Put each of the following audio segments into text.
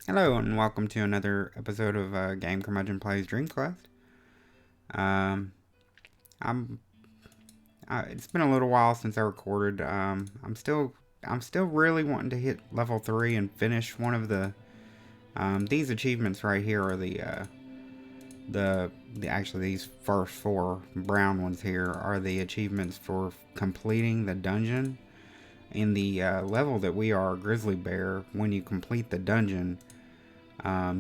Hello and welcome to another episode of Game Curmudgeon Plays Dream Quest. Um, I'm. It's been a little while since I recorded. I'm still really wanting to hit level 3 and finish one of the. These achievements right here are actually these first four brown ones here are the achievements for completing the dungeon. In the level that we are, Grizzly Bear, when you complete the dungeon,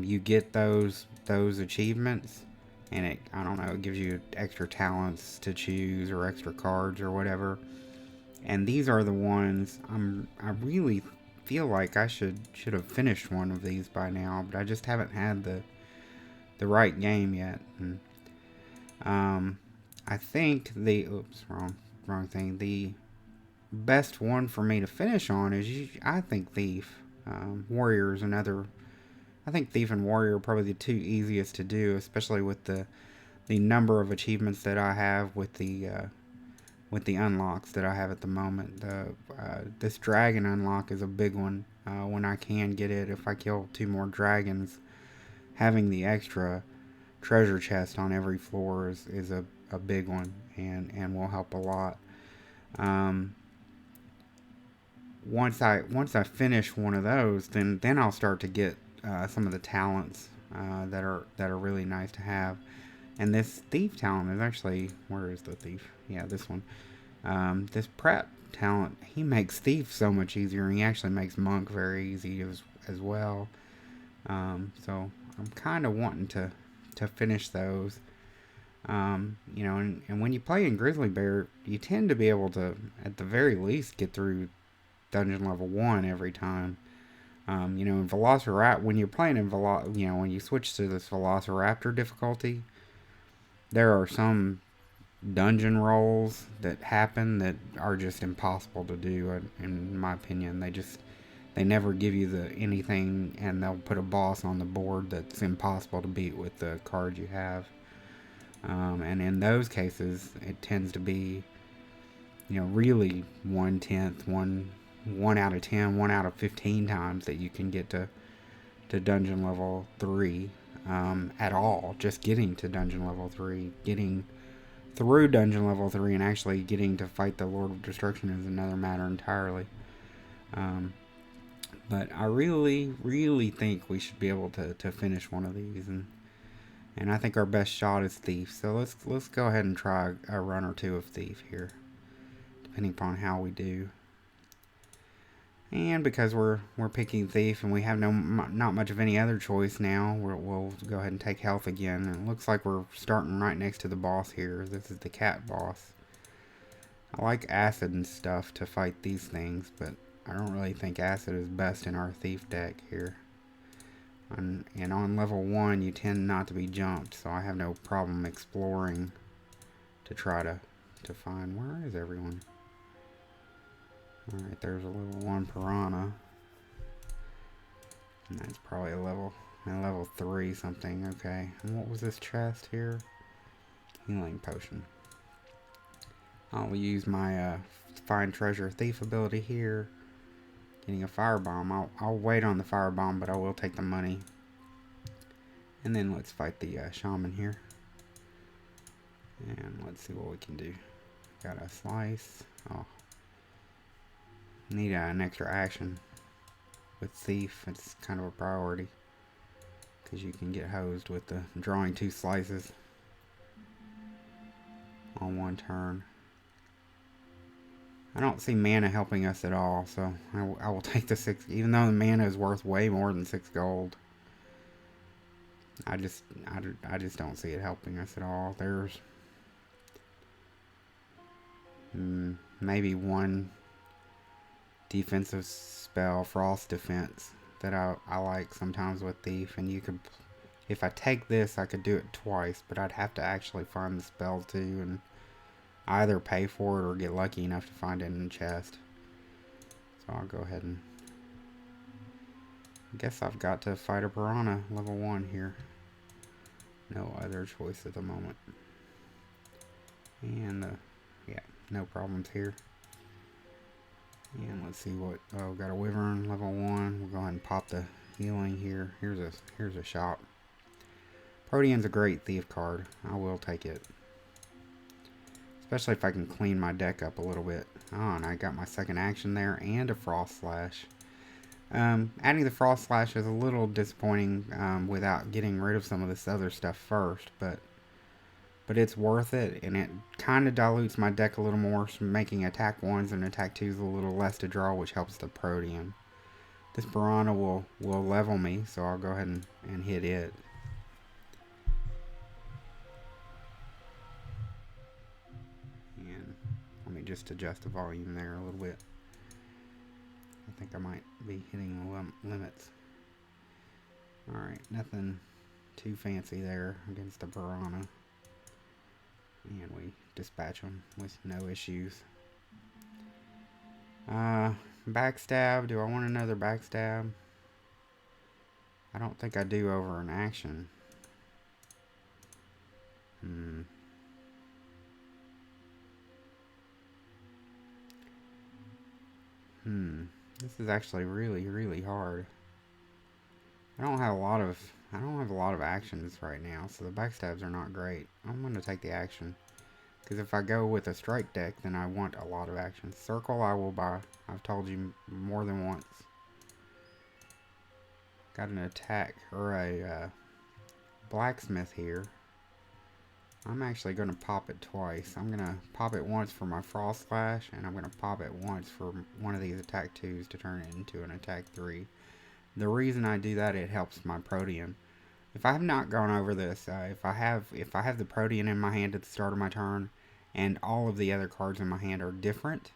you get those achievements, and I don't know, it gives you extra talents to choose or extra cards or whatever. And these are the ones I really feel like I should have finished one of these by now, but I just haven't had the right game yet. And I think the oops, wrong thing. The best one for me to finish on is I think Thief. Warrior is another. I think Thief and Warrior are probably the two easiest to do, especially with the number of achievements that I have with the unlocks that I have at the moment. This dragon unlock is a big one. When I can get it, if I kill two more dragons, having the extra treasure chest on every floor is a big one, and will help a lot. Um, once I finish one of those, then I'll start to get some of the talents that are really nice to have. And this thief talent is actually, where is the thief? Yeah, this one. This prep talent, he makes thief so much easier, and he actually makes monk very easy as well. So I'm kind of wanting to finish those. And when you play in Grizzly Bear, you tend to be able to, at the very least, get through dungeon level 1 every time. In Velociraptor, when you're playing in when you switch to this Velociraptor difficulty, there are some dungeon rolls that happen that are just impossible to do. In my opinion, they never give you the anything, and they'll put a boss on the board that's impossible to beat with the cards you have. And in those cases, it tends to be, really 1/10, one out of 10, 1 out of 15 times that you can get to dungeon level 3 at all. Just getting to dungeon level 3, getting through dungeon level 3, and actually getting to fight the Lord of Destruction is another matter entirely. Um, but I really, really think we should be able to finish one of these, and I think our best shot is Thief. So let's go ahead and try a run or two of Thief here, depending upon how we do. And because we're picking Thief and we have not much of any other choice now, we'll go ahead and take Health again. And it looks like we're starting right next to the boss here. This is the cat boss. I like Acid and stuff to fight these things, but I don't really think Acid is best in our Thief deck here. And on level 1, you tend not to be jumped, so I have no problem exploring to try to find, where is everyone? Alright, there's a little one piranha. And that's probably a level 3 something. Okay, and what was this chest here? Healing potion. I'll use my find treasure thief ability here. Getting a firebomb. I'll wait on the firebomb, but I will take the money. And then let's fight the shaman here. And let's see what we can do. Got a slice. Oh. Need an extra action with Thief. It's kind of a priority, because you can get hosed with the drawing 2 slices on one turn. I don't see mana helping us at all, so I will take the 6, even though the mana is worth way more than 6 gold. I just don't see it helping us at all. There's maybe one defensive spell, Frost Defense, that I like sometimes with Thief, and you could, if I take this, I could do it twice, but I'd have to actually find the spell too, and either pay for it or get lucky enough to find it in the chest. So I'll go ahead and, I guess I've got to fight a piranha level 1 here. No other choice at the moment. And yeah, no problems here. And let's see what, got a wyvern level 1. We'll go ahead and pop the healing here. Here's a shop. Protean's a great thief card. I will take it. Especially if I can clean my deck up a little bit. Oh, and I got my second action there and a Frost Slash. Adding the Frost Slash is a little disappointing without getting rid of some of this other stuff first, but it's worth it, and it kind of dilutes my deck a little more, so making attack 1s and attack 2s a little less to draw, which helps the Protean. This Piranha will level me, so I'll go ahead and hit it. And let me just adjust the volume there a little bit. I think I might be hitting the limits. Alright, nothing too fancy there against the Piranha. And we dispatch them with no issues. Backstab. Do I want another backstab? I don't think I do over an action. This is actually really, really hard. I don't have a lot of actions right now, so the backstabs are not great. I'm going to take the action, because if I go with a strike deck, then I want a lot of actions. Circle I will buy. I've told you more than once. Got an attack, or a blacksmith here. I'm actually going to pop it twice. I'm going to pop it once for my Frost Slash, and I'm going to pop it once for one of these attack 2s to turn it into an attack 3. The reason I do that, it helps my Protean. If I have not gone over this, if I have the Protean in my hand at the start of my turn, and all of the other cards in my hand are different,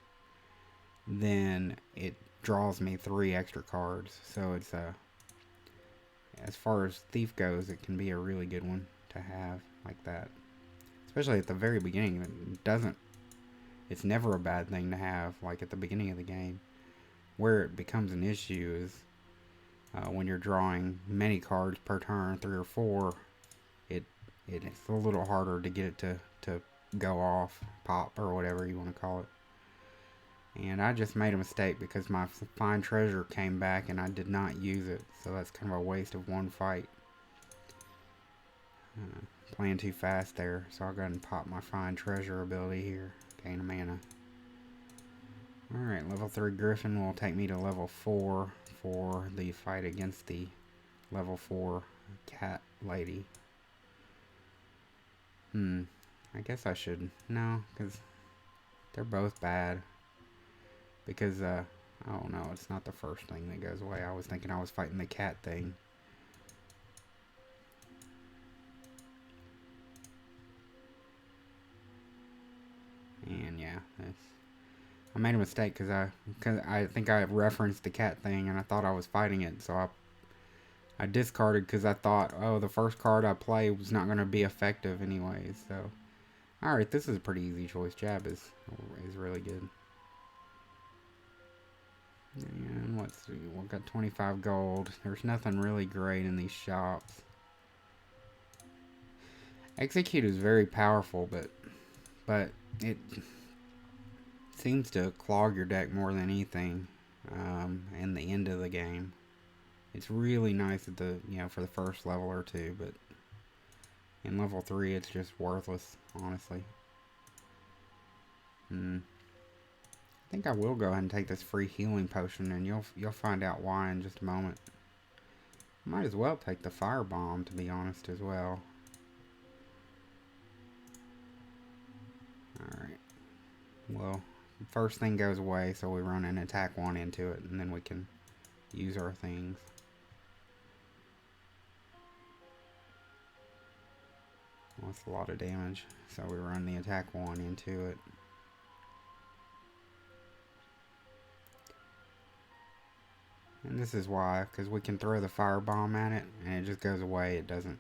then it draws me 3 extra cards. So it's as far as Thief goes, it can be a really good one to have like that. Especially at the very beginning, it's never a bad thing to have, like at the beginning of the game. Where it becomes an issue is when you're drawing many cards per turn, 3 or 4, it's a little harder to get it to go off, pop, or whatever you want to call it. And I just made a mistake because my Find Treasure came back and I did not use it, so that's kind of a waste of one fight. Playing too fast there, so I'll go ahead and pop my Find Treasure ability here. Gain a mana. Alright, level 3 Griffin will take me to level 4 for the fight against the level 4 cat lady. I guess I should. No, because they're both bad. Because, oh no, it's not the first thing that goes away. I was thinking I was fighting the cat thing. And yeah, I made a mistake because I think I referenced the cat thing and I thought I was fighting it, so I discarded because I thought, oh, the first card I play was not going to be effective anyways. So, all right, this is a pretty easy choice. Jab is really good. And let's see, we've got 25 gold. There's nothing really great in these shops. Execute is very powerful, but it seems to clog your deck more than anything in the end of the game. It's really nice at the for the first level or two, but in level 3 it's just worthless, honestly. I think I will go ahead and take this free healing potion, and you'll find out why in just a moment. Might as well take the firebomb, to be honest, as well. Alright. Well, first thing goes away, so we run an attack 1 into it, and then we can use our things. Well, that's a lot of damage, so we run the attack 1 into it. And this is why, because we can throw the firebomb at it, and it just goes away. It doesn't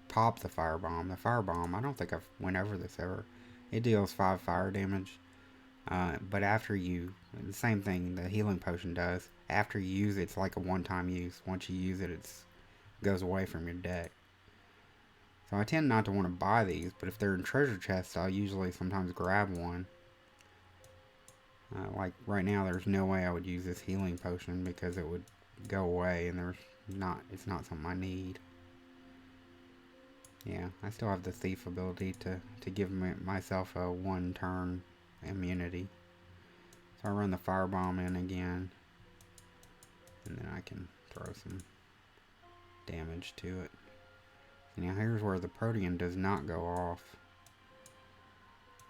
pop the firebomb. The firebomb, I don't think I've went over this ever. It deals 5 fire damage. But after the same thing the healing potion does, after you use it, it's like a one-time use. Once you use it, it goes away from your deck. So I tend not to want to buy these, but if they're in treasure chests, I'll usually sometimes grab one. Like right now, there's no way I would use this healing potion because it would go away, and it's not something I need. Yeah, I still have the thief ability to give myself a 1-turn immunity. So I run the firebomb in again, and then I can throw some damage to it. So now here's where the protean does not go off.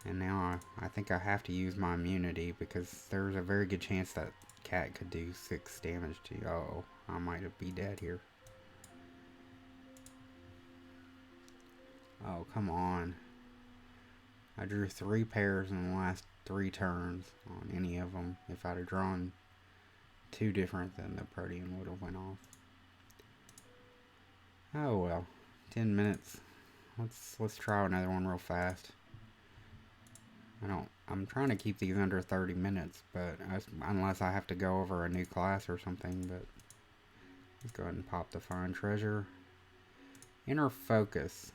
And now I think I have to use my immunity, because there's a very good chance that cat could do 6 damage to you. Uh-oh, I might be dead here. Oh, come on. I drew 3 pairs in the last 3 turns on any of them. If I'd have drawn 2 different, then the protean would have went off. Oh well, 10 minutes. Let's try another one real fast. I'm trying to keep these under 30 minutes, but unless I have to go over a new class or something. But let's go ahead and pop the find treasure. Inner focus.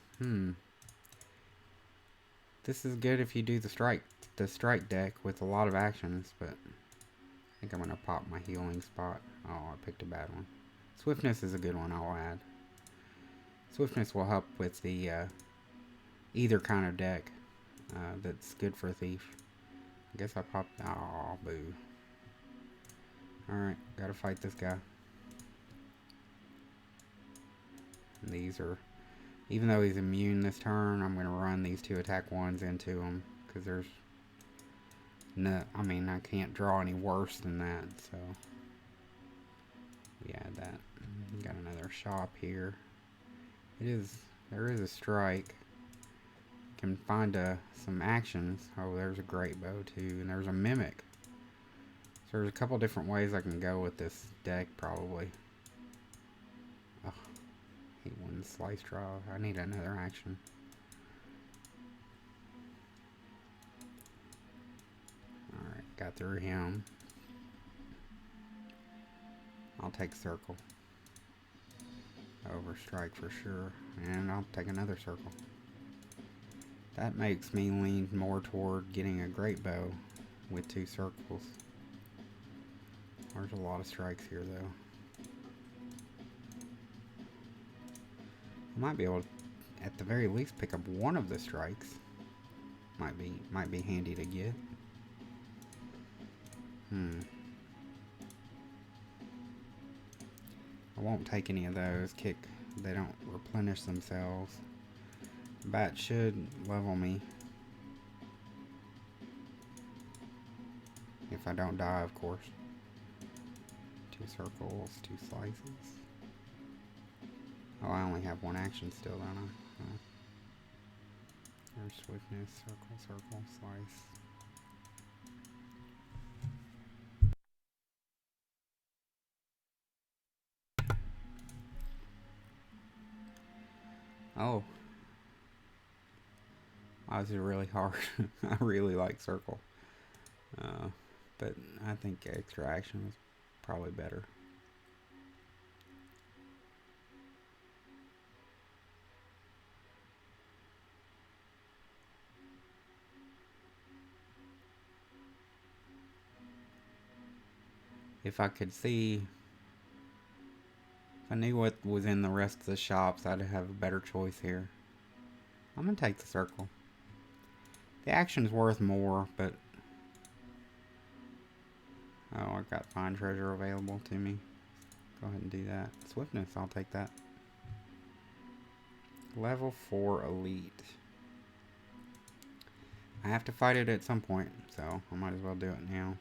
This is good if you do the strike deck with a lot of actions, but I think I'm gonna pop my healing spot. Oh, I picked a bad one. Swiftness is a good one, I'll add. Swiftness will help with the either kind of deck that's good for a thief. I guess I popped. Oh, boo. Alright, gotta fight this guy. And these are, even though he's immune this turn, I'm gonna run these 2 attack 1s into him, because there's no, I mean, I can't draw any worse than that, so we add that. Got another shop here. There is a strike. Can find some actions. Oh, there's a great bow too, and there's a mimic. So there's a couple different ways I can go with this deck, probably. Oh, hate one slice draw. I need another action. Alright, got through him. I'll take circle. Over strike for sure. And I'll take another circle. That makes me lean more toward getting a great bow with 2 circles. There's a lot of strikes here though. I might be able to, at the very least, pick up one of the strikes. Might be handy to get. I won't take any of those. They don't replenish themselves. Bat should level me. If I don't die, of course. 2 circles, 2 slices. Oh, I only have 1 action still, don't I? Oh. There's swiftness, circle, circle, slice. Oh. Wow, this is really hard. I really like circle. But I think extra action is probably better. If I could see, if I knew what was in the rest of the shops, I'd have a better choice here. I'm gonna take the circle. The action's worth more, but oh, I've got find treasure available to me. Go ahead and do that. Swiftness, I'll take that. Level 4 elite. I have to fight it at some point, so I might as well do it now.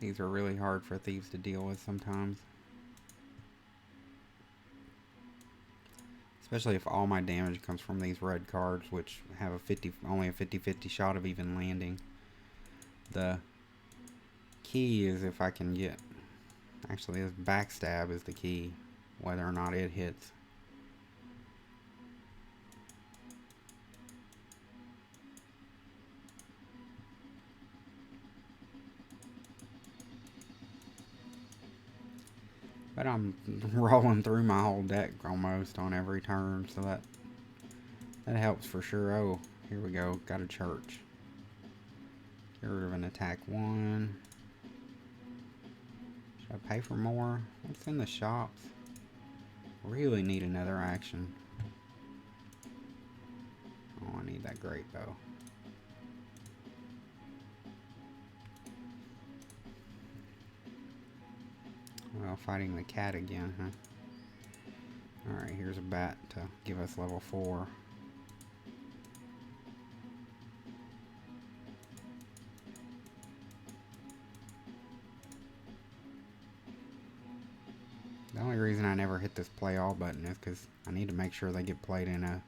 These are really hard for thieves to deal with sometimes. Especially if all my damage comes from these red cards, which have only a 50-50 shot of even landing. The key is if I can get... Actually, this backstab is the key, whether or not it hits. But I'm rolling through my whole deck almost on every turn, so that helps for sure. Oh, here we go. Got a church. Get rid of an attack 1. Should I pay for more? What's in the shops? Really need another action. Oh, I need that great bow. Well, fighting the cat again, huh? Alright, here's a bat to give us level 4. The only reason I never hit this play all button is because I need to make sure they get played in a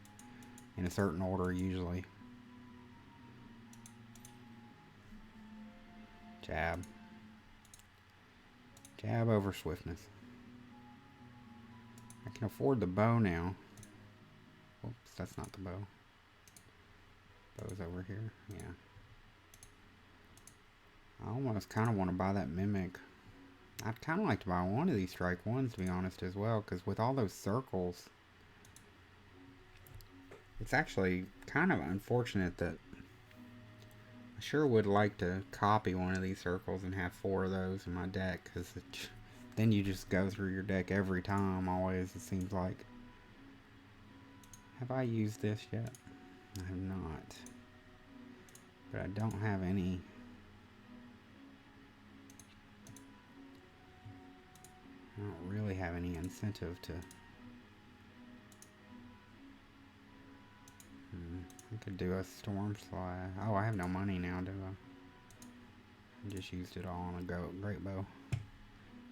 certain order usually. Jab. Jab over swiftness. I can afford the bow now. Oops, that's not the bow. Bow's over here. Yeah. I almost kind of want to buy that mimic. I'd kind of like to buy one of these strike ones, to be honest, as well, because with all those circles, it's actually kind of unfortunate that I sure would like to copy one of these circles and have 4 of those in my deck, because then you just go through your deck every time, always, it seems like. Have I used this yet? I have not. But I don't have any. I don't really have any incentive to. I could do a storm slide. Oh, I have no money now, do I? I just used it all on a great bow.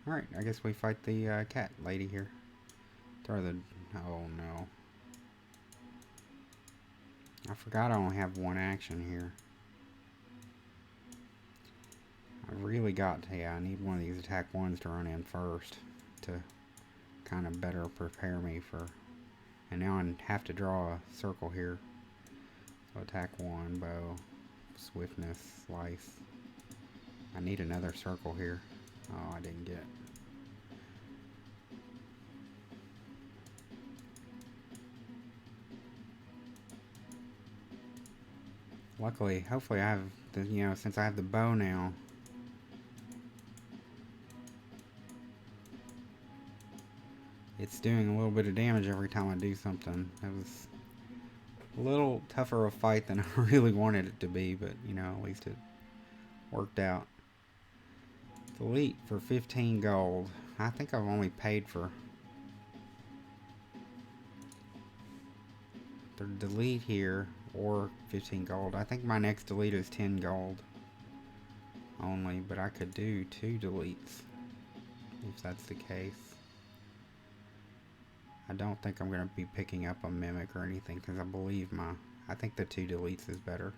Alright, I guess we fight the cat lady here. Throw the. Oh no. I forgot I only have one action here. I really got to. Yeah, I need one of these attack ones to run in first to kind of better prepare me for. And now I have to draw a circle here. So attack 1, bow, swiftness, slice. I need another circle here. Oh, I didn't get. Luckily, hopefully I have the, since I have the bow now. It's doing a little bit of damage every time I do something. It was a little tougher a fight than I really wanted it to be, but at least it worked out. Delete for 15 gold. I think I've only paid for the delete here or 15 gold. I think my next delete is 10 gold only, but I could do 2 deletes if that's the case. I don't think I'm going to be picking up a mimic or anything because I think the 2 deletes is better.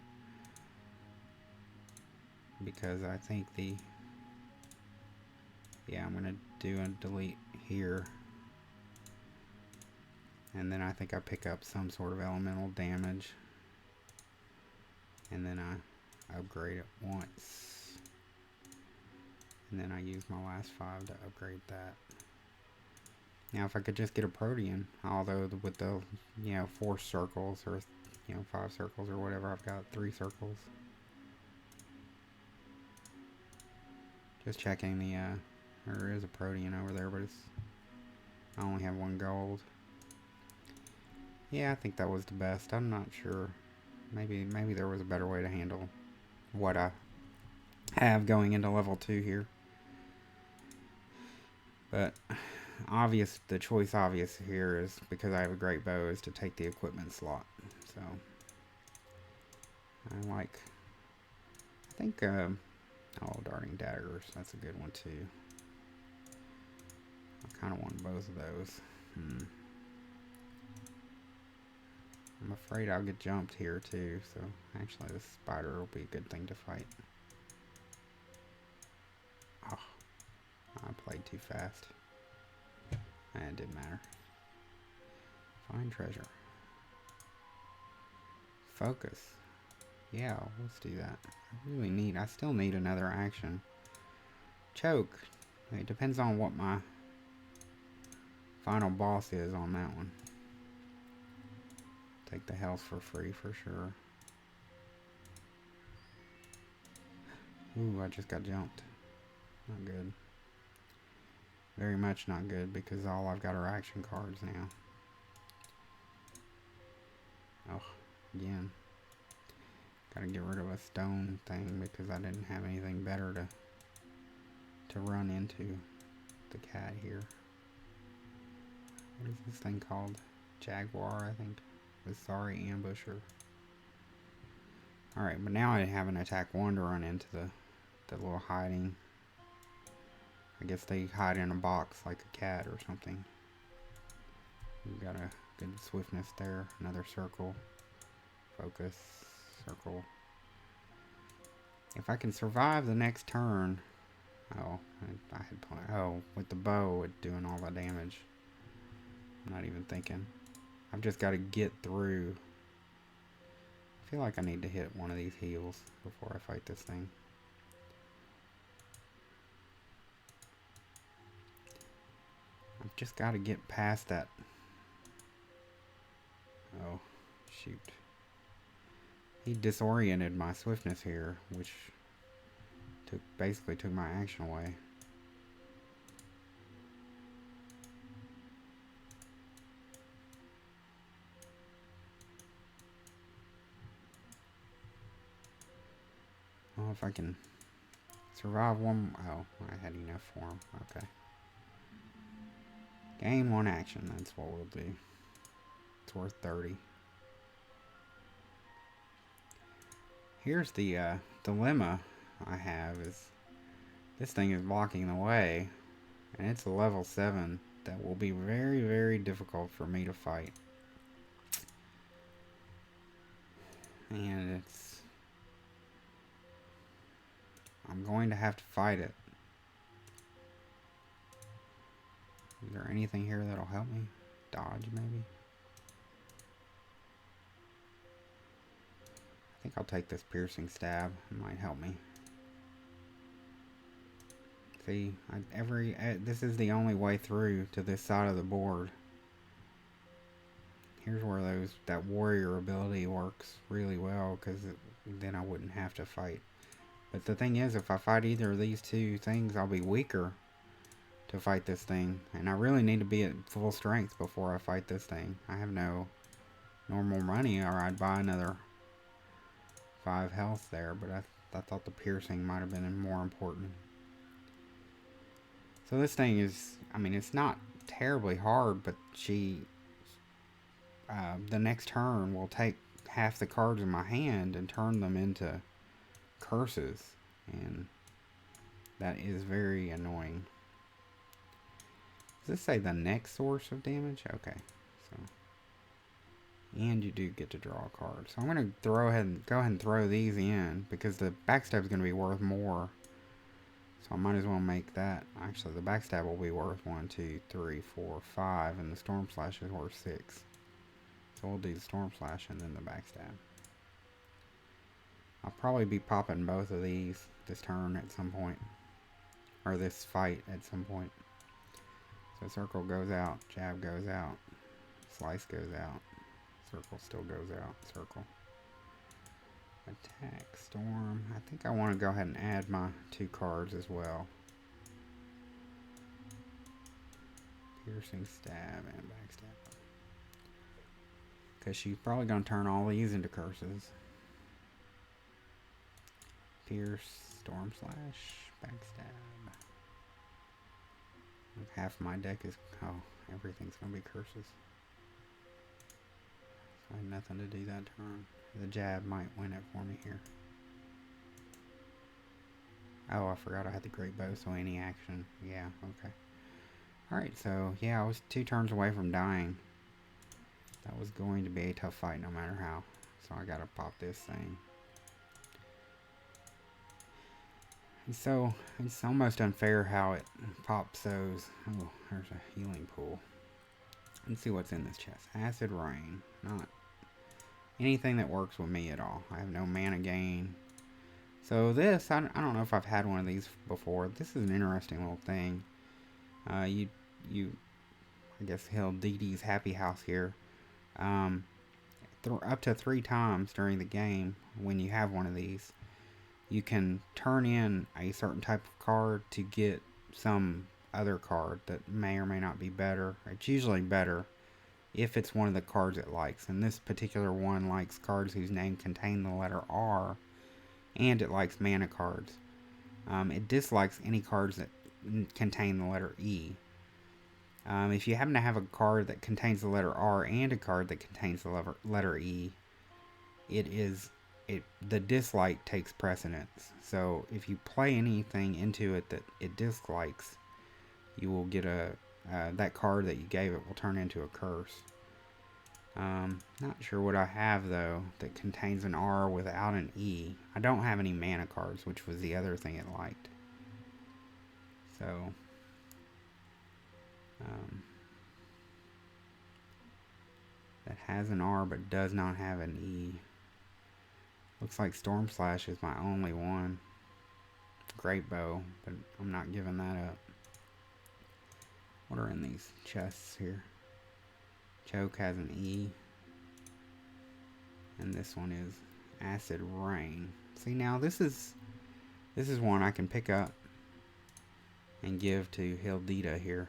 Because I think I'm going to do a delete here. And then I think I pick up some sort of elemental damage. And then I upgrade it once. And then I use my last 5 to upgrade that. Now if I could just get a Protean, although with the 4 circles or 5 circles or whatever, I've got 3 circles. Just checking there is a Protean over there, but I only have 1 gold. Yeah, I think that was the best. I'm not sure. Maybe there was a better way to handle what I have going into level 2 here. But the choice obvious here is, because I have a great bow, is to take the equipment slot. So I think oh, darting daggers, that's a good one too. I kind of want both of those. I'm afraid I'll get jumped here too, so actually the spider will be a good thing to fight. Oh, I played too fast. It didn't matter. Find treasure. Focus. Yeah, let's do that. I still need another action. Choke. It depends on what my final boss is on that one. Take the health for free for sure. Ooh, I just got jumped. Not good. Very much not good because all I've got are action cards now. Oh, again. Gotta get rid of a stone thing because I didn't have anything better to run into the cat here. What is this thing called? Jaguar, I think. The sorry ambusher. Alright, but now I have an attack 1 to run into the little hiding. I guess they hide in a box like a cat or something. We've got a good swiftness there. Another circle. Focus. Circle. If I can survive the next turn... Oh, I had... Oh, with the bow, it's doing all the damage. I'm not even thinking. I've just got to get through. I feel like I need to hit one of these heals before I fight this thing. I've just got to get past that. Oh, shoot. He disoriented my swiftness here, which basically took my action away. Well, if I can survive one... Oh, I had enough for him. Okay. Gain 1 action, that's what we'll do. It's worth 30. Here's the dilemma I have is this thing is blocking the way, and it's a level 7 that will be very, very difficult for me to fight. And I'm going to have to fight it. Is there anything here that'll help me? Dodge, maybe? I think I'll take this piercing stab. It might help me. See, this is the only way through to this side of the board. Here's where that warrior ability works really well, because then I wouldn't have to fight. But the thing is, if I fight either of these two things, I'll be weaker to fight this thing. And I really need to be at full strength before I fight this thing. I have no normal money, or I'd buy another 5 health there, but I thought the piercing might have been more important. So this thing is, I mean, it's not terribly hard, but the next turn will take half the cards in my hand and turn them into curses, and that is very annoying. Does this say the next source of damage? Okay, so, and you do get to draw a card. So I'm going to go ahead and throw these in, because the backstab is going to be worth more. So I might as well make that. Actually, the backstab will be worth 1, 2, 3, 4, 5, and the storm slash is worth 6. So we'll do the storm slash and then the backstab. I'll probably be popping both of these this turn at some point, or this fight at some point. So circle goes out, jab goes out, slice goes out, circle still goes out, circle. Attack, storm. I think I want to go ahead and add my 2 cards as well. Piercing stab and backstab. Because she's probably going to turn all these into curses. Pierce, storm slash, backstab. Half my deck is... Oh, everything's going to be curses. So I had nothing to do that turn. The jab might win it for me here. Oh, I forgot I had the great bow, so any action. Yeah, okay. Alright, so yeah, I was 2 turns away from dying. That was going to be a tough fight no matter how. So I gotta pop this thing. And so, it's almost unfair how it pops those. Oh, there's a healing pool. Let's see what's in this chest. Acid rain. Not anything that works with me at all. I have no mana gain. So this, I don't know if I've had one of these before. This is an interesting little thing. I guess held Dee Dee's Happy House here. Up to 3 times during the game, when you have one of these, you can turn in a certain type of card to get some other card that may or may not be better. It's usually better if it's one of the cards it likes. And this particular one likes cards whose name contain the letter R, and it likes mana cards. It dislikes any cards that contain the letter E. If you happen to have a card that contains the letter R and a card that contains the letter E, the dislike takes precedence. So if you play anything into it that it dislikes, you will get that card that you gave it will turn into a curse. Not sure what I have though that contains an R without an E. I don't have any mana cards, which was the other thing it liked. So that has an R but does not have an E. Looks like Storm Slash is my only one. Great Bow, but I'm not giving that up. What are in these chests here? Choke has an E. And this one is Acid Rain. See, now this is one I can pick up and give to Hildita here.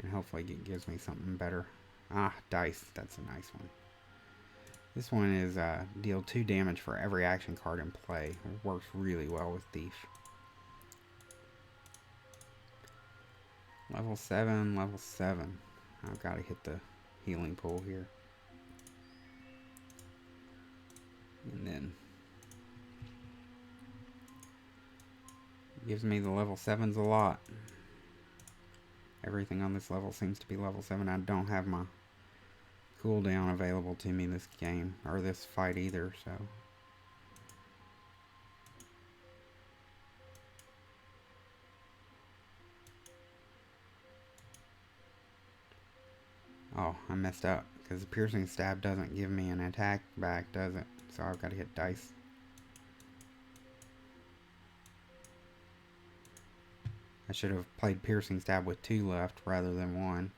And hopefully it gives me something better. Ah, Dice. That's a nice one. This one is deal 2 damage for every action card in play. It works really well with Thief. Level 7, level 7. I've got to hit the healing pool here. And then gives me the level 7s a lot. Everything on this level seems to be level 7. I don't have my cooldown available to me this game, or this fight either, so. Oh, I messed up, because the Piercing Stab doesn't give me an attack back, does it? So I've got to hit Dice. I should have played Piercing Stab with 2 left rather than 1.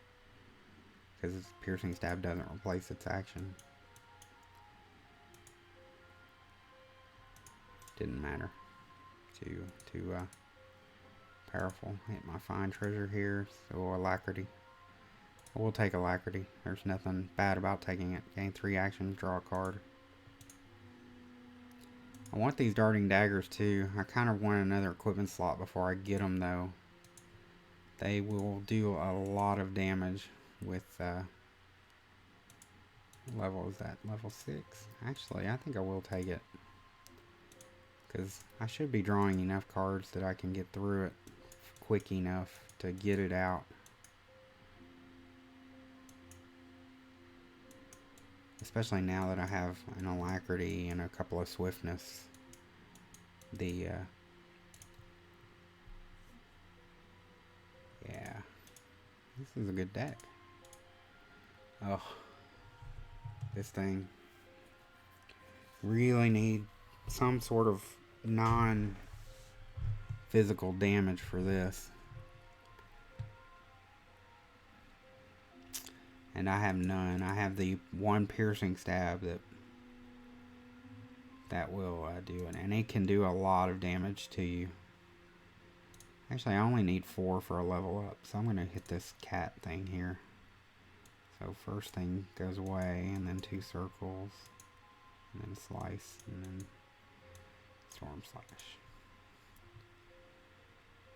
Because Piercing Stab doesn't replace its action. Didn't matter. Too powerful. Hit my Fine Treasure here. So Alacrity. I will take Alacrity. There's nothing bad about taking it. Gain 3 actions, draw a card. I want these Darting Daggers too. I kind of want another equipment slot before I get them though. They will do a lot of damage with level, is that level 6? Actually, I think I will take it. Because I should be drawing enough cards that I can get through it quick enough to get it out. Especially now that I have an Alacrity and a couple of Swiftness. Yeah. This is a good deck. Oh. This thing. Really need some sort of non-physical damage for this. And I have none. I have the 1 Piercing Stab that will do it. And it can do a lot of damage to you. Actually, I only need 4 for a level up. So I'm going to hit this cat thing here. So first thing goes away, and then 2 circles. And then Slice, and then Storm Slash.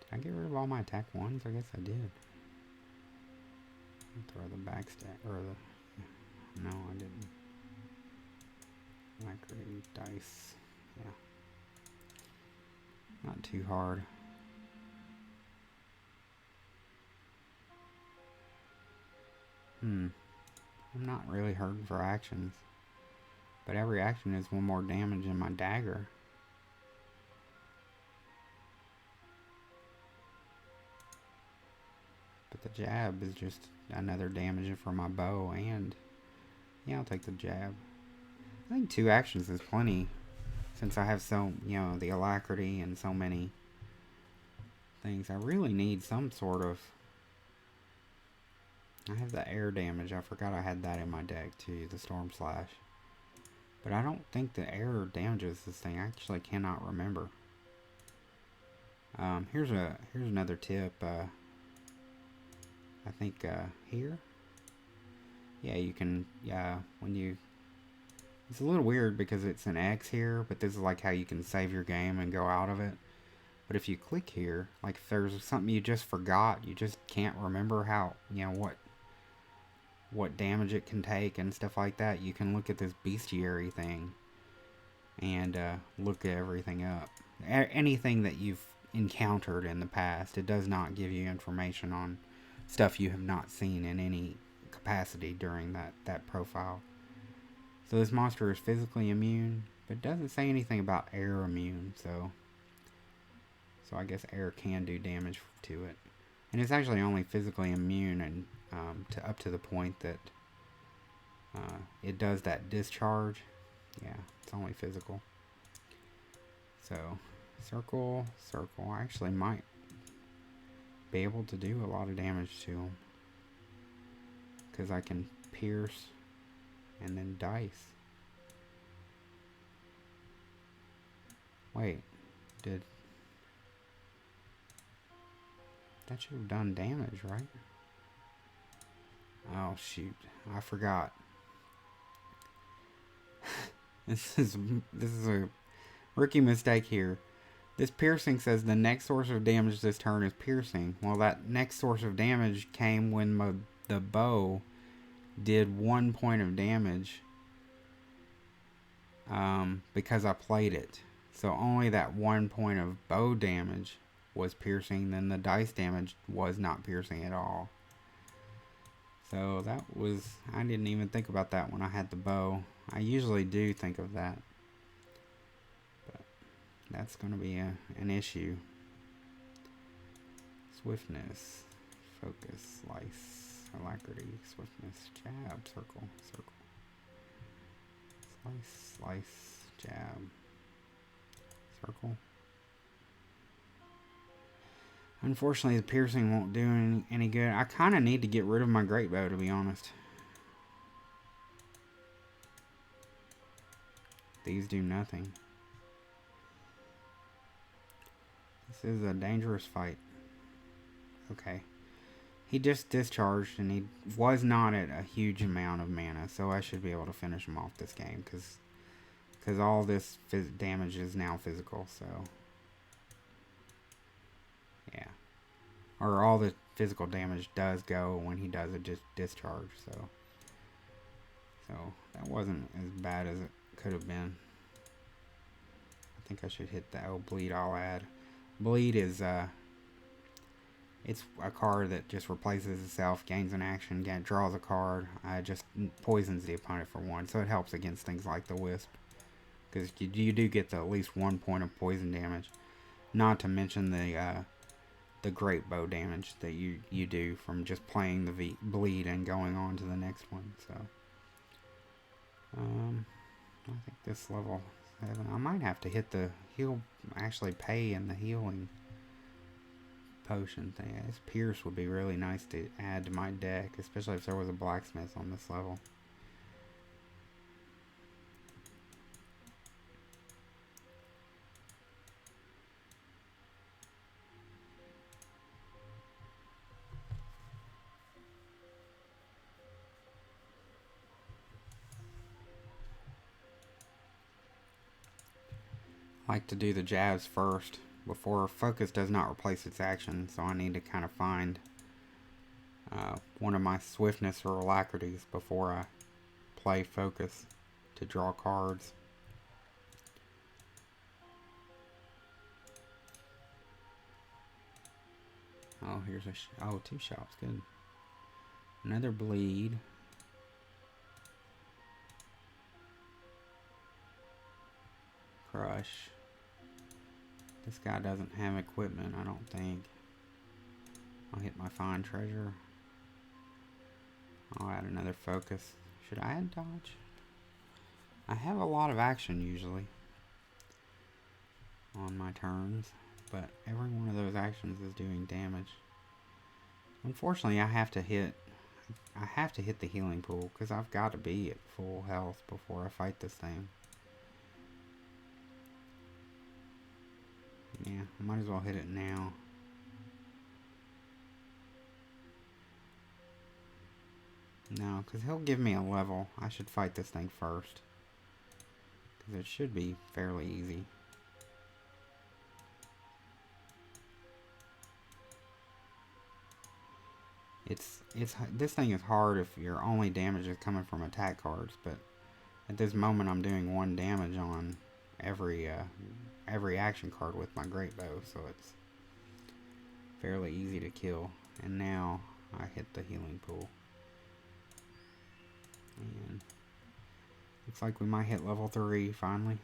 Did I get rid of all my attack 1s? I guess I did. Throw the backstab, or the, no I didn't. Alacrity, Dice, yeah. Not too hard. I'm not really hurting for actions. But every action is 1 more damage in my dagger. But the jab is just another damage for my bow, and yeah, I'll take the jab. I think 2 actions is plenty, since I have so, the Alacrity and so many things. I really need some sort of, I have the air damage. I forgot I had that in my deck too, the Storm Slash. But I don't think the air damages this thing. I actually cannot remember. Here's another tip. I think here, yeah, you can. When you, it's a little weird because it's an X here, but this is like how you can save your game and go out of it. But if you click here, like if there's something you just forgot, you just can't remember how, what damage it can take and stuff like that, you can look at this bestiary thing and look everything up. Anything that you've encountered in the past, it does not give you information on stuff you have not seen in any capacity during that profile. So this monster is physically immune, but it doesn't say anything about air immune, so I guess air can do damage to it. And it's actually only physically immune and up to the point that it does that discharge. Yeah, it's only physical. So, circle. I actually might be able to do a lot of damage to him. Because I can pierce and then dice. Wait, that should have done damage, right? Oh shoot, I forgot. This is a rookie mistake here. This piercing says the next source of damage this turn is piercing. Well, that next source of damage came when the bow did 1 point of damage because I played it. So only that 1 point of bow damage was piercing, then the dice damage was not piercing at all. So that was, I didn't even think about that when I had the bow. I usually do think of that. But that's going to be an issue. Swiftness, focus, slice, alacrity, swiftness, jab, circle. Slice, jab, circle. Unfortunately, the piercing won't do any good. I kind of need to get rid of my great bow, to be honest. These do nothing. This is a dangerous fight. Okay. He just discharged, and he was not at a huge amount of mana, so I should be able to finish him off this game, because all this damage is now physical, so... yeah. Or all the physical damage does go when he does a discharge, so that wasn't as bad as it could have been. I think I should hit the bleed. I'll add. Bleed is it's a card that just replaces itself, gains an action, draws a card, just poisons the opponent for 1, so it helps against things like the Wisp, because you do get at least 1 point of poison damage, not to mention the great bow damage that you do from just playing the bleed and going on to the next one. So I think this level 7, I might have to hit the heal, actually pay in the healing potion thing. This pierce would be really nice to add to my deck, especially if there was a blacksmith on this level. I like to do the jabs first before focus does not replace its action, so I need to kind of find one of my swiftness or alacrities before I play focus to draw cards. Oh, here's a 2 shops, good. Another bleed. Crush. This guy doesn't have equipment, I don't think. I'll hit my fine treasure. I'll add another focus. Should I add dodge? I have a lot of action usually on my turns, but every one of those actions is doing damage. Unfortunately, I have to hit the healing pool because I've got to be at full health before I fight this thing. Yeah, I might as well hit it now. No, because he'll give me a level. I should fight this thing first. Because it should be fairly easy. This thing is hard if your only damage is coming from attack cards, but at this moment I'm doing 1 damage on every action card with my great bow, so it's fairly easy to kill. And now I hit the healing pool. And looks like we might hit level 3 finally.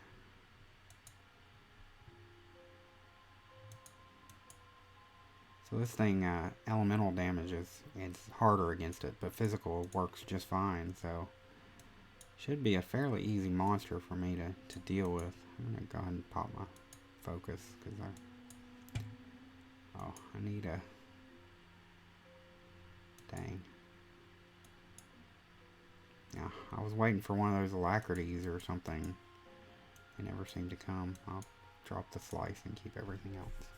So this thing, elemental damage it's harder against it, but physical works just fine, so should be a fairly easy monster for me to deal with. I'm gonna go ahead and pop my focus, because I need a... Dang. Yeah, I was waiting for one of those alacrities or something. They never seem to come. I'll drop the slice and keep everything else.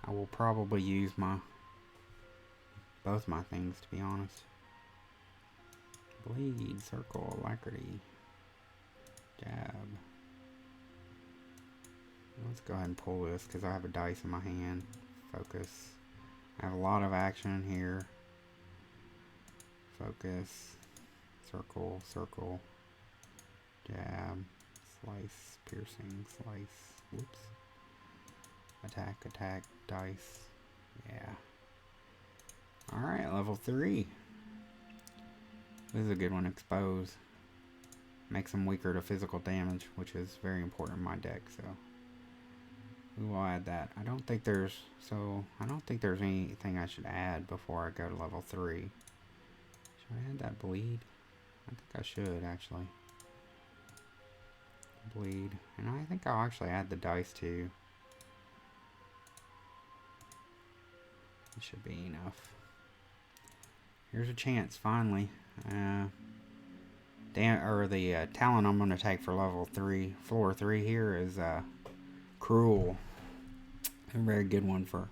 I will probably use both my things, to be honest. Bleed, circle, alacrity, jab. Let's go ahead and pull this because I have a dice in my hand. Focus. I have a lot of action here. Focus. Circle, circle. Jab. Slice, piercing, slice. Whoops. Attack, attack, dice. Yeah. Alright, level 3. This is a good one. Expose. Makes them weaker to physical damage, which is very important in my deck, so we will add that. I don't think there's anything I should add before I go to level 3. Should I add that bleed? I think I should, actually. Bleed. And I think I'll actually add the dice too. It should be enough. Here's a chance, finally. The talent I'm going to take for level 3, floor 3 here is Cruel. A very good one for...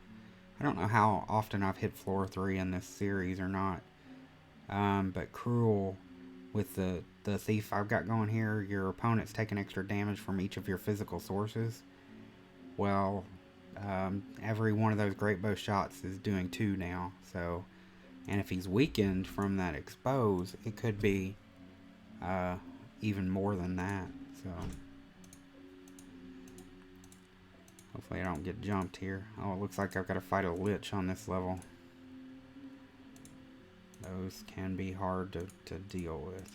I don't know how often I've hit floor 3 in this series or not. But Cruel, with the thief I've got going here, your opponent's taking extra damage from each of your physical sources. Well, every one of those great bow shots is doing 2 now, so, and if he's weakened from that expose, it could be even more than that, so hopefully I don't get jumped here. Oh, it looks like I've got to fight a lich on this level. Those can be hard to deal with.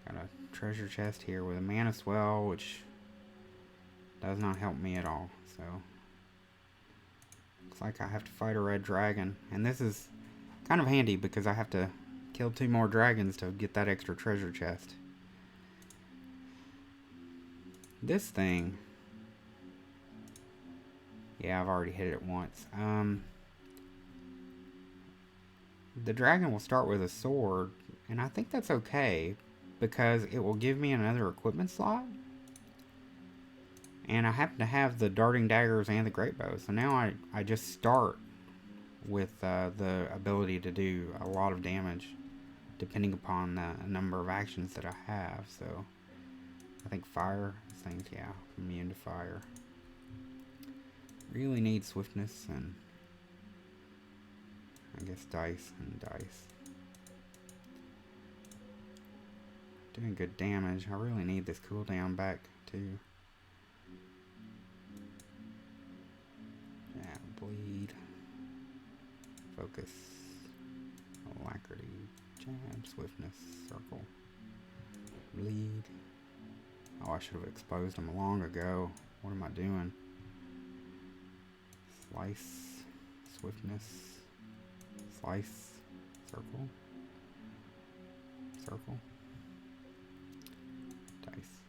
Got a treasure chest here with a mana swell, which does not help me at all, so looks like I have to fight a red dragon, and this is kind of handy because I have to kill 2 more dragons to get that extra treasure chest. This thing, yeah, I've already hit it once. The dragon will start with a sword, and I think that's okay because it will give me another equipment slot. And I happen to have the darting daggers and the great bow, so now I just start with the ability to do a lot of damage depending upon the number of actions that I have. So I think fire, this thing's, yeah, immune to fire. Really need swiftness and I guess dice and dice. Doing good damage. I really need this cooldown back too. Yeah, bleed. Focus. Alacrity. Jab. Swiftness. Circle. Bleed. Oh, I should have exposed him long ago. What am I doing? Slice. Swiftness. Slice. Circle. Circle. Dice.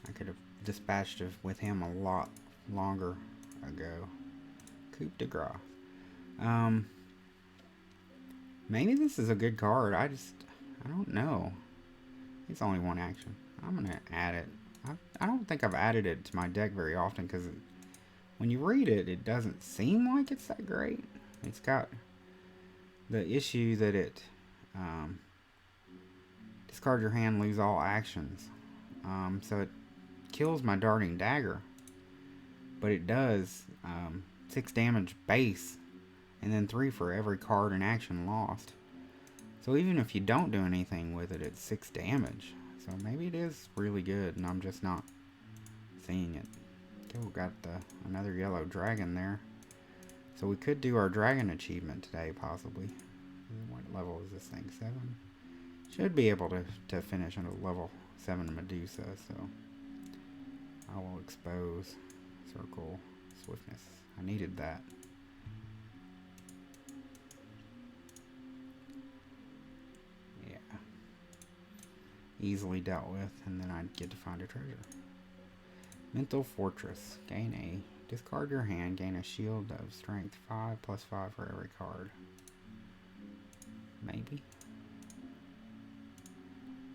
I could have dispatched it with him a lot longer ago. Coup de grace. Maybe this is a good card. I don't know. It's only 1 action. I'm gonna add it. I don't think I've added it to my deck very often because when you read it, it doesn't seem like it's that great. It's got the issue that it discard your hand, lose all actions. So it kills my darting dagger, but it does 6 damage base, and then 3 for every card and action lost. So even if you don't do anything with it, it's 6 damage. So maybe it is really good, and I'm just not seeing it. Okay, we got another yellow dragon there. So we could do our dragon achievement today, possibly. What level is this thing? 7? Should be able to finish at a level 7 Medusa, so I will expose circle swiftness. I needed that. Yeah. Easily dealt with, and then I'd get to find a treasure. Mental Fortress. Gain a... Discard your hand, gain a shield of strength 5 + 5 for every card. Maybe.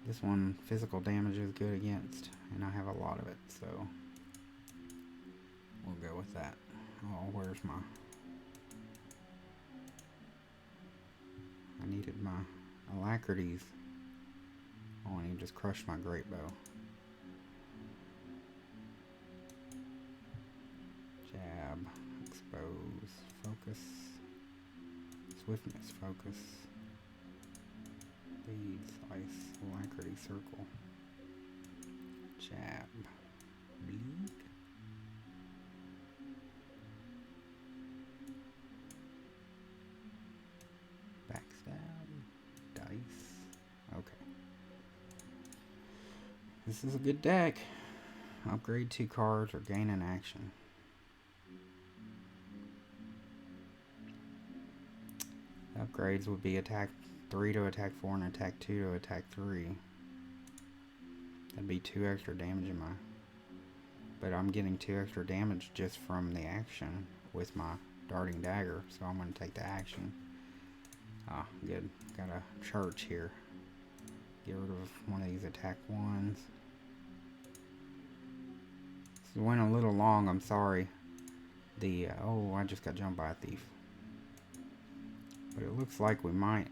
This one, physical damage is good against, and I have a lot of it, so we'll go with that. Oh, where's my... I needed my alacrities. Oh, and he just crushed my great bow. Jab, expose, focus, swiftness, focus, lead, slice, alacrity, circle, jab, bleed, backstab, dice. Okay. This is a good deck. Upgrade 2 cards or gain an action. Upgrades would be attack 3 to attack 4 and attack 2 to attack 3. That'd be 2 extra damage in my... But I'm getting 2 extra damage just from the action with my darting dagger, so I'm going to take the action. Ah, good. Got a church here. Get rid of one of these attack 1s. This went a little long, I'm sorry. Oh, I just got jumped by a thief. But it looks like we might.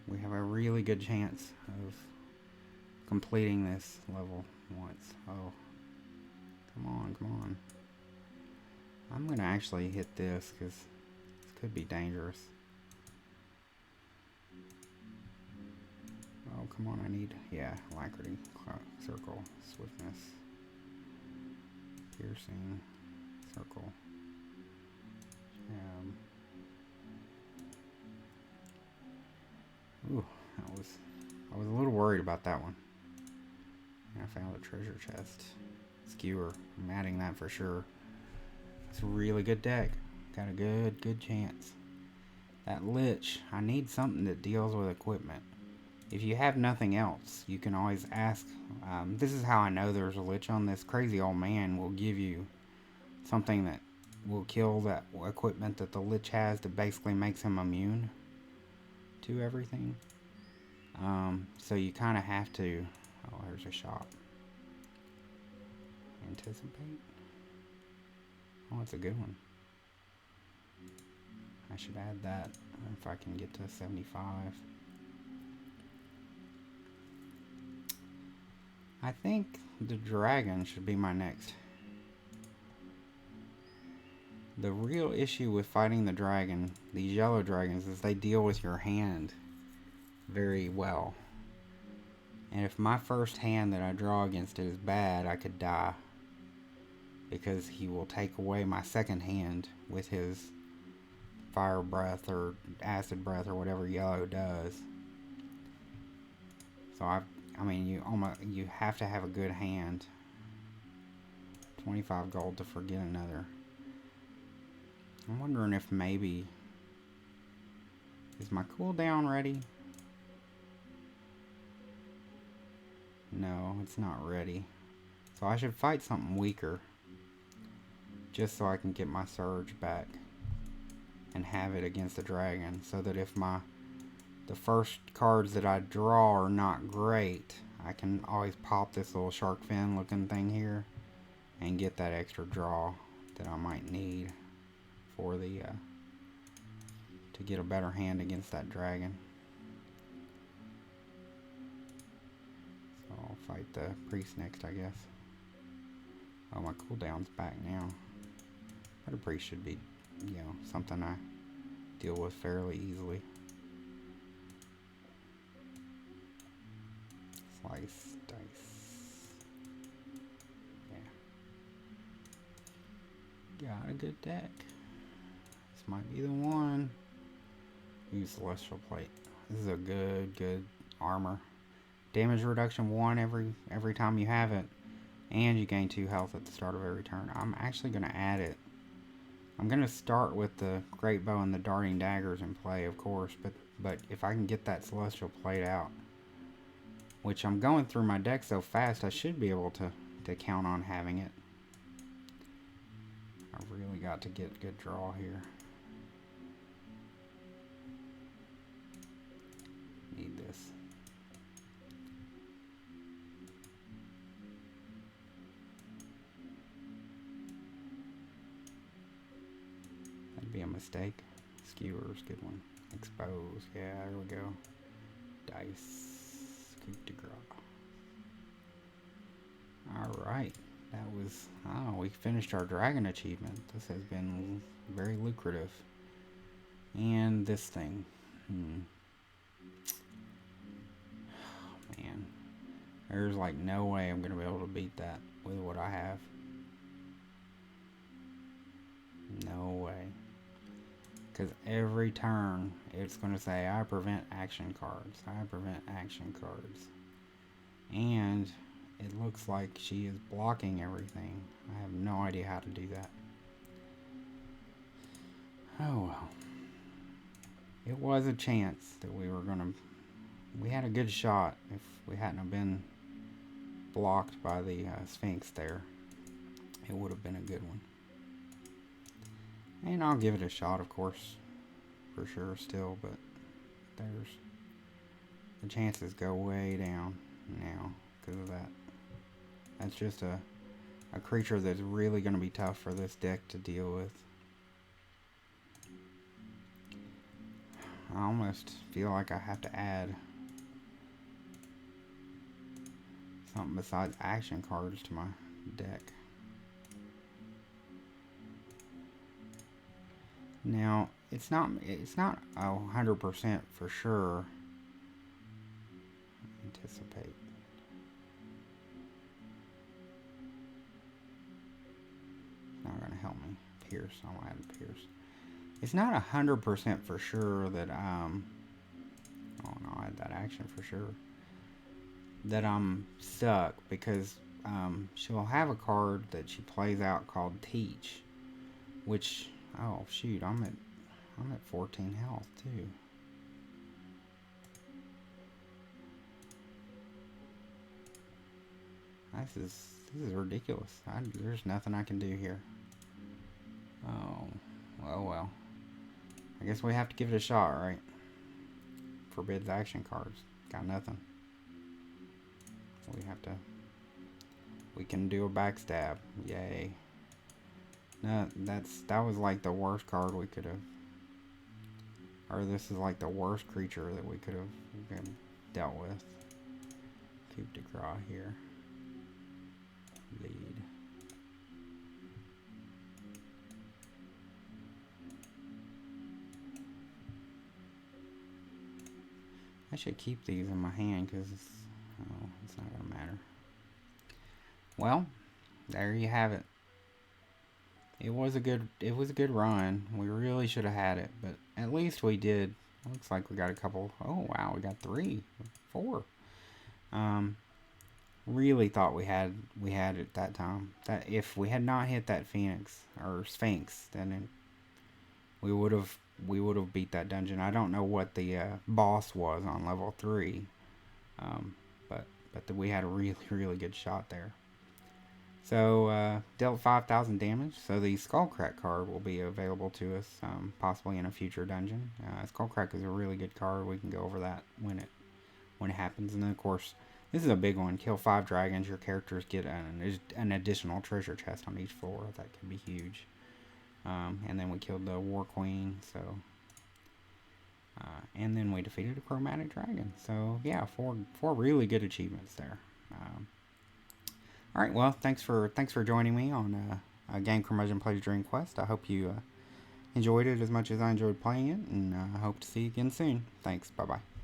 We have a really good chance of completing this level once. Oh, come on, come on. I'm going to actually hit this because this could be dangerous. Oh, come on, I need, yeah, alacrity, circle, swiftness. Piercing, circle, jab. Ooh, I was a little worried about that one. And I found a treasure chest. Skewer, I'm adding that for sure. It's a really good deck. Got a good chance. That Lich, I need something that deals with equipment. If you have nothing else, you can always ask. This is how I know there's a Lich on this. Crazy old man will give you something that will kill that equipment that the Lich has that basically makes him immune to everything. So you kind of have to... Oh, there's a shop. Anticipate. Oh, it's a good one. I should add that if I can get to 75. I think the dragon should be my next. The real issue with fighting the dragon, these yellow dragons, is they deal with your hand very well. And if my first hand that I draw against it is bad, I could die. Because he will take away my second hand with his fire breath or acid breath or whatever yellow does. So I mean, you have to have a good hand. 25 gold to forget another. I'm wondering if maybe... Is my cooldown ready? No, it's not ready. So I should fight something weaker. Just so I can get my surge back. And have it against the dragon. So that if my the first cards that I draw are not great, I can always pop this little shark fin looking thing here and get that extra draw that I might need for the to get a better hand against that dragon. So I'll fight the priest next, I guess. Oh, my cooldown's back now. But a priest should be, you know, something I deal with fairly easily. Slice, dice. Yeah. Got a good deck. This might be the one. Use Celestial Plate. This is a good armor. Damage reduction 1 every time you have it. And you gain 2 health at the start of every turn. I'm actually going to add it. I'm going to start with the Great Bow and the Darting Daggers in play, of course. But if I can get that Celestial Plate out, which I'm going through my deck so fast, I should be able to count on having it. I really got to get good draw here. Need this. That'd be a mistake. Skewer's a good one. Expose. Yeah, there we go. Dice. Coup de grace. Alright. That was... Oh, we finished our dragon achievement. This has been very lucrative. And this thing. Oh, man. There's like no way I'm going to be able to beat that with what I have. No way. Because every turn it's going to say I prevent action cards. I prevent action cards. And it looks like she is blocking everything. I have no idea how to do that. Oh well. It was a chance that we were going to... We had a good shot if we hadn't have been blocked by the Sphinx there. It would have been a good one. And I'll give it a shot, of course, for sure still, but there's... The chances go way down now because of that. That's just a creature that's really going to be tough for this deck to deal with. I almost feel like I have to add something besides action cards to my deck. Now, it's not 100% for sure. Anticipate. It's not going to help me. Pierce. I'll add Pierce. It's not 100% for sure that oh no, I had that action for sure. That I'm stuck because she'll have a card that she plays out called Teach, which oh shoot, I'm at 14 health too. This is ridiculous. There's nothing I can do here. Oh well. I guess we have to give it a shot, right? Forbids action cards. Got nothing. We can do a backstab. Yay. No, that was like the worst card we could have. Or this is like the worst creature that we could have dealt with. Coup de grace here. Lead. I should keep these in my hand because it's not gonna matter. Well, there you have it. It was a good run. We really should have had it, but at least we did. It looks like we got a couple. Oh wow, we got 3, 4. Really thought we had it that time. That if we had not hit that Phoenix or Sphinx, then we would have beat that dungeon. I don't know what the boss was on level 3, but we had a really good shot there. So, dealt 5,000 damage. So the Skullcrack card will be available to us, possibly in a future dungeon. Skullcrack is a really good card. We can go over that when it happens. And then, of course, this is a big one. Kill 5 dragons. Your characters get an additional treasure chest on each floor. That can be huge. And then we killed the War Queen. So, and then we defeated a chromatic dragon. So yeah, four really good achievements there. All right, well, thanks for joining me on a game Curmudgeon Plays Dream Quest. I hope you enjoyed it as much as I enjoyed playing it, and I hope to see you again soon. Thanks. Bye bye.